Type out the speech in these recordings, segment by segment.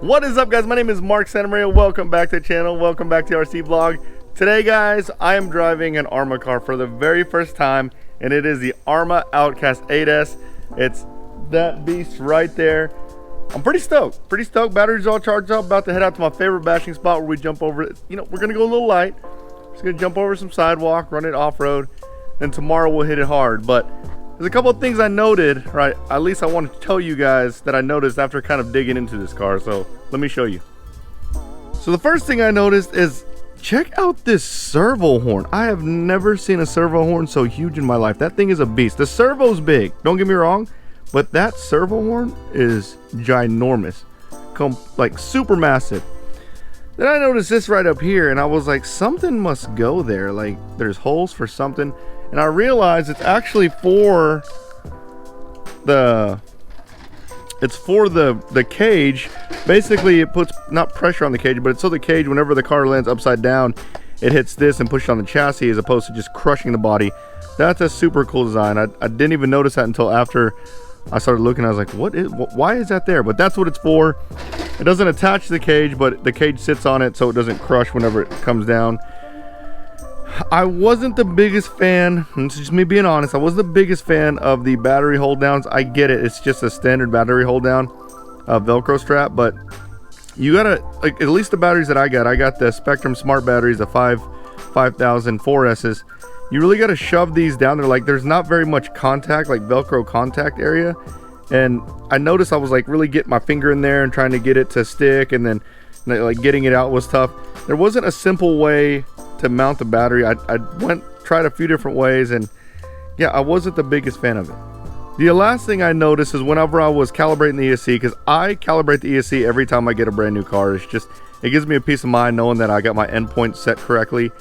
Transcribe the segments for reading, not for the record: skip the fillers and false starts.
What is up, guys? My name is Mark Santamaria. Welcome back to the channel. Welcome back to RC Vlog. Today, guys, I am driving an Arma car for the very first time, and it is the Arma Outcast 8S. It's that beast right there. I'm pretty stoked. Batteries all charged up. About to head out to my favorite bashing spot where we jump over. We're gonna go a little light. Just gonna jump over some sidewalk, run it off-road, and tomorrow we'll hit it hard. But there's a couple of things I noted, right? At least I want to tell you guys that I noticed after kind of digging into this car. So let me show you. So the first thing I noticed is, check out this servo horn. I have never seen a servo horn so huge in my life. That thing is a beast. The servo's big, don't get me wrong, but that servo horn is ginormous, like super massive. Then I noticed this right up here, and I was like, something must go there. Like, there's holes for something. And I realized it's actually for the cage. Basically, it puts not pressure on the cage, but it's so the cage, whenever the car lands upside down, it hits this and pushes on the chassis as opposed to just crushing the body. That's a super cool design. I didn't even notice that until after I started looking. I was like, why is that there? But that's what it's for. It doesn't attach to the cage, but the cage sits on it so it doesn't crush whenever it comes down. I wasn't the biggest fan, and it's just me being honest, I wasn't the biggest fan of the battery hold downs. I get it, it's just a standard battery hold down, Velcro strap, but you gotta, like, at least the batteries that I got the Spectrum Smart batteries, the 5000 4S's. You really gotta shove these down there. Like, there's not very much contact, like Velcro contact area, and I noticed I was like really getting my finger in there and trying to get it to stick, and then like getting it out was tough. There wasn't a simple way to mount the battery. I tried a few different ways, and yeah, I wasn't the biggest fan of it. The last thing I noticed is whenever I was calibrating the ESC, because I calibrate the ESC every time I get a brand new car, it gives me a peace of mind knowing that I got my endpoint set correctly,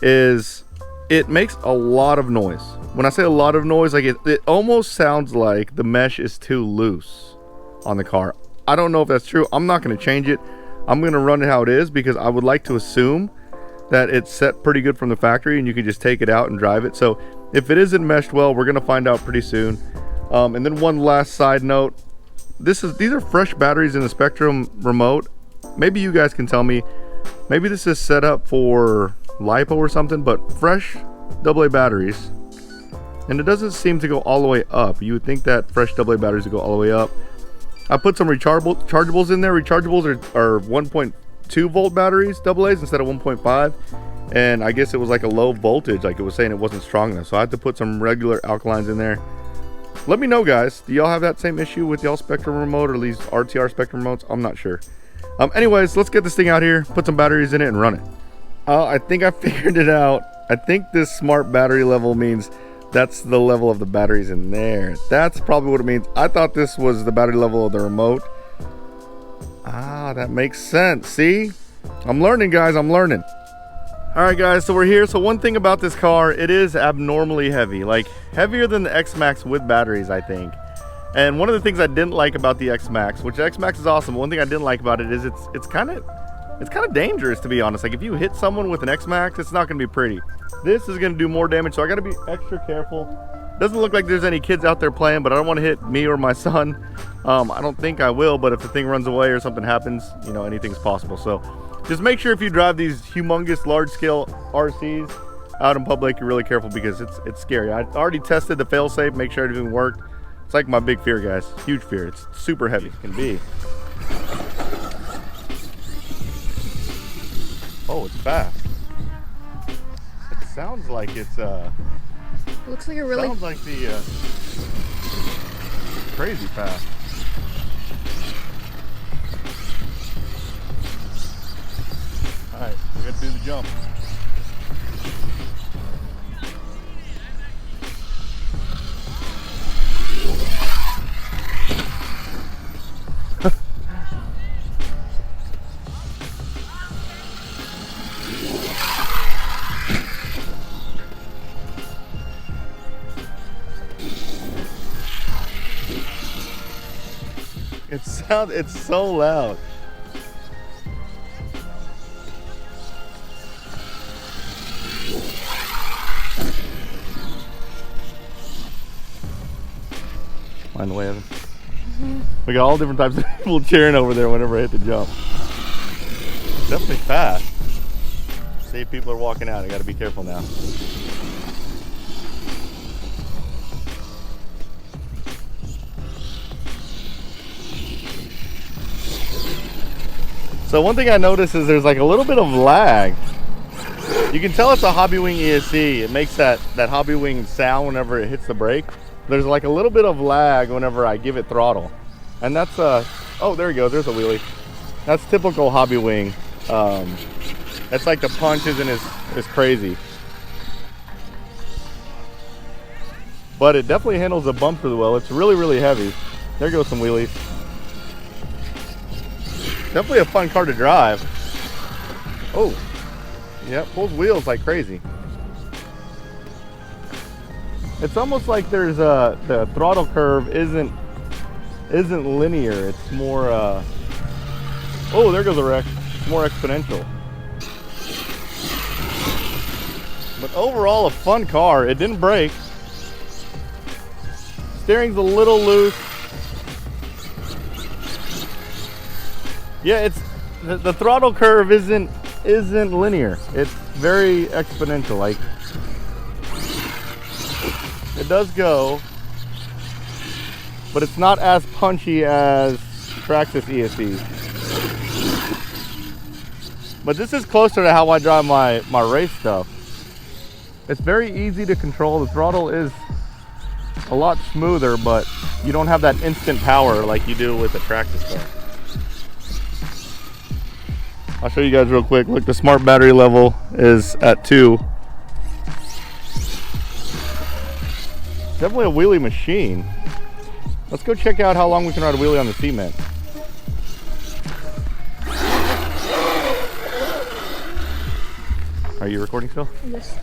is it makes a lot of noise. When I say a lot of noise, like it almost sounds like the mesh is too loose on the car. I don't know if that's true. I'm not going to change it. I'm going to run it how it is, because I would like to assume that it's set pretty good from the factory and you can just take it out and drive it. So if it isn't meshed well, we're gonna find out pretty soon. And then one last side note, these are fresh batteries in the Spectrum remote. Maybe you guys can tell me, maybe this is set up for Lipo or something, but fresh AA batteries, and it doesn't seem to go all the way up. You would think that fresh AA batteries would go all the way up. I put some rechargeables in there. Rechargeables are 1.2 volt batteries, AA's, instead of 1.5, and I guess it was like a low voltage, like it was saying it wasn't strong enough, so I had to put some regular alkalines in there. Let me know, guys, do y'all have that same issue with y'all Spectrum remote or these RTR Spectrum remotes? I'm not sure. Anyways, let's get this thing out here, put some batteries in it, and run it. I think I figured it out. I think this smart battery level means that's the level of the batteries in there. That's probably what it means. I thought this was the battery level of the remote. Ah, that makes sense. See, I'm learning, guys. I'm learning. All right, guys, so we're here. So one thing about this car, it is abnormally heavy, like heavier than the X-Max with batteries, I think. And one of the things I didn't like about the X-Max, which the X-Max is awesome, one thing I didn't like about it is it's kind of dangerous, to be honest. Like, if you hit someone with an X-Max, it's not gonna be pretty. This is gonna do more damage, so I gotta be extra careful. Doesn't look like there's any kids out there playing, but I don't want to hit me or my son. I don't think I will, but if the thing runs away or something happens, you know, anything's possible. So just make sure if you drive these humongous large-scale RCs out in public, you're really careful, because it's scary. I already tested the fail-safe, make sure everything worked. It's like my big fear, guys. Huge fear. It's super heavy. It can be. Oh, it's fast. It sounds like it's looks like a really... Sounds like the crazy fast. All right, we got to do the jump. It's so loud. Mind the way of it. We got all different types of people cheering over there whenever I hit the jump. Definitely fast. See, people are walking out. I got to be careful now. So one thing I noticed is there's like a little bit of lag. You can tell it's a Hobby Wing ESC. It makes that Hobby Wing sound whenever it hits the brake. There's like a little bit of lag whenever I give it throttle. And that's, oh, there he goes, there's a wheelie. That's typical Hobby Wing. It's like the punch isn't as crazy. But it definitely handles the bump really well. It's really, really heavy. There goes some wheelies. Definitely a fun car to drive. Oh, yeah, pulls wheels like crazy. It's almost like there's the throttle curve isn't linear. It's more oh, there goes a wreck. It's more exponential. But overall, a fun car. It didn't break. Steering's a little loose. Yeah, it's the throttle curve isn't linear. It's very exponential. Like, it does go, but it's not as punchy as Traxxas ESCs. But this is closer to how I drive my race stuff. It's very easy to control. The throttle is a lot smoother, but you don't have that instant power like you do with the Traxxas stuff. I'll show you guys real quick. Look, the smart battery level is at 2. Definitely a wheelie machine. Let's go check out how long we can ride a wheelie on the cement. Are you recording still? Yes.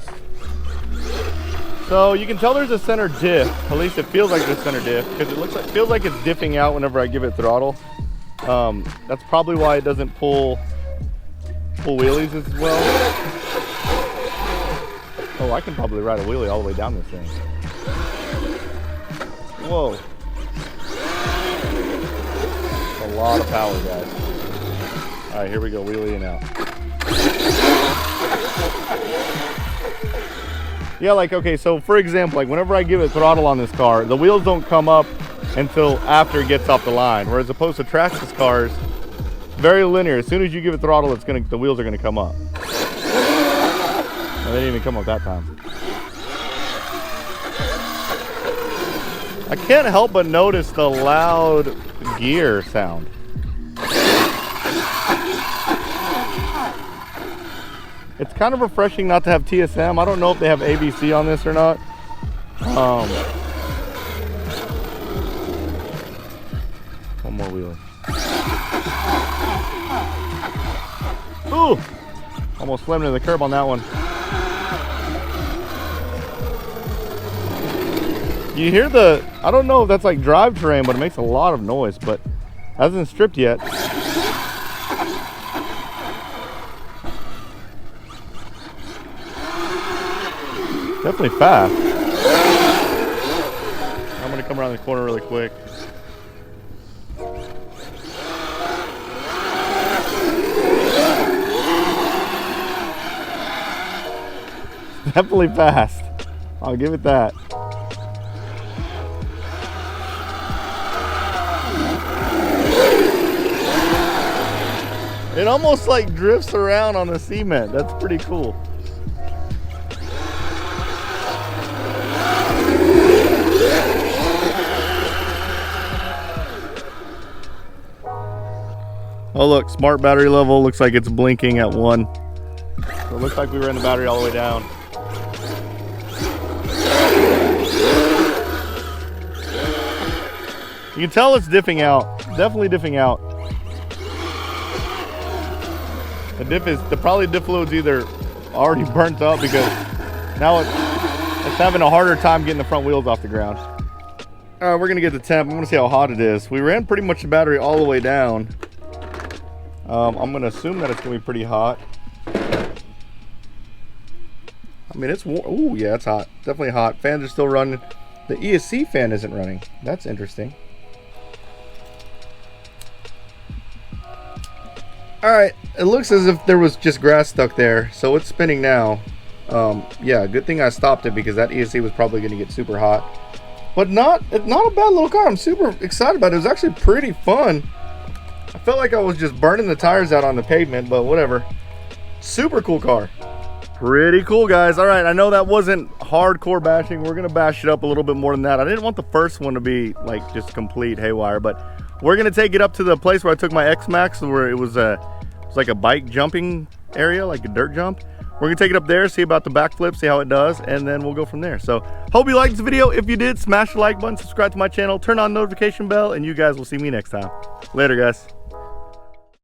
So you can tell there's a center diff. At least it feels like there's a center diff because it feels like it's diffing out whenever I give it throttle. That's probably why it doesn't pull wheelies as well. Oh, I can probably ride a wheelie all the way down this thing. Whoa. That's a lot of power, guys. All right, here we go, wheelie and out. Yeah, like, okay, so for example, like whenever I give it throttle on this car, the wheels don't come up until after it gets off the line. Whereas opposed to Traxxas cars, very linear. As soon as you give it throttle, the wheels are gonna come up. Well, they didn't even come up that time. I can't help but notice the loud gear sound. It's kind of refreshing not to have TSM. I don't know if they have ABC on this or not. One more wheelie. Ooh! Almost slammed into the curb on that one. You hear I don't know if that's like drive terrain, but it makes a lot of noise, but it hasn't stripped yet. Definitely fast. I'm gonna come around the corner really quick. Definitely fast. I'll give it that. It almost like drifts around on the cement. That's pretty cool. Oh look, smart battery level looks like it's blinking at 1. So it looks like we ran the battery all the way down. You can tell it's diffing out. Definitely diffing out. Probably diff fluid's either already burnt up because now it's having a harder time getting the front wheels off the ground. All right, we're gonna get the temp. I'm gonna see how hot it is. We ran pretty much the battery all the way down. I'm gonna assume that it's gonna be pretty hot. I mean, it's warm. Ooh, yeah, it's hot. Definitely hot. Fans are still running. The ESC fan isn't running. That's interesting. All right, it looks as if there was just grass stuck there, so it's spinning now. Yeah, good thing I stopped it because that ESC was probably going to get super hot. But not a bad little car. I'm super excited about it. It was actually pretty fun. I felt like I was just burning the tires out on the pavement, but whatever. Super cool car. Pretty cool, guys. All right, I know that wasn't hardcore bashing. We're gonna bash it up a little bit more than that. I didn't want the first one to be like just complete haywire, but we're gonna take it up to the place where I took my X-Max, where it was like a bike jumping area, like a dirt jump. We're gonna take it up there, see about the backflip, see how it does, and then we'll go from there. So hope you liked this video. If you did, smash the like button, subscribe to my channel, turn on the notification bell, and you guys will see me next time. Later, guys.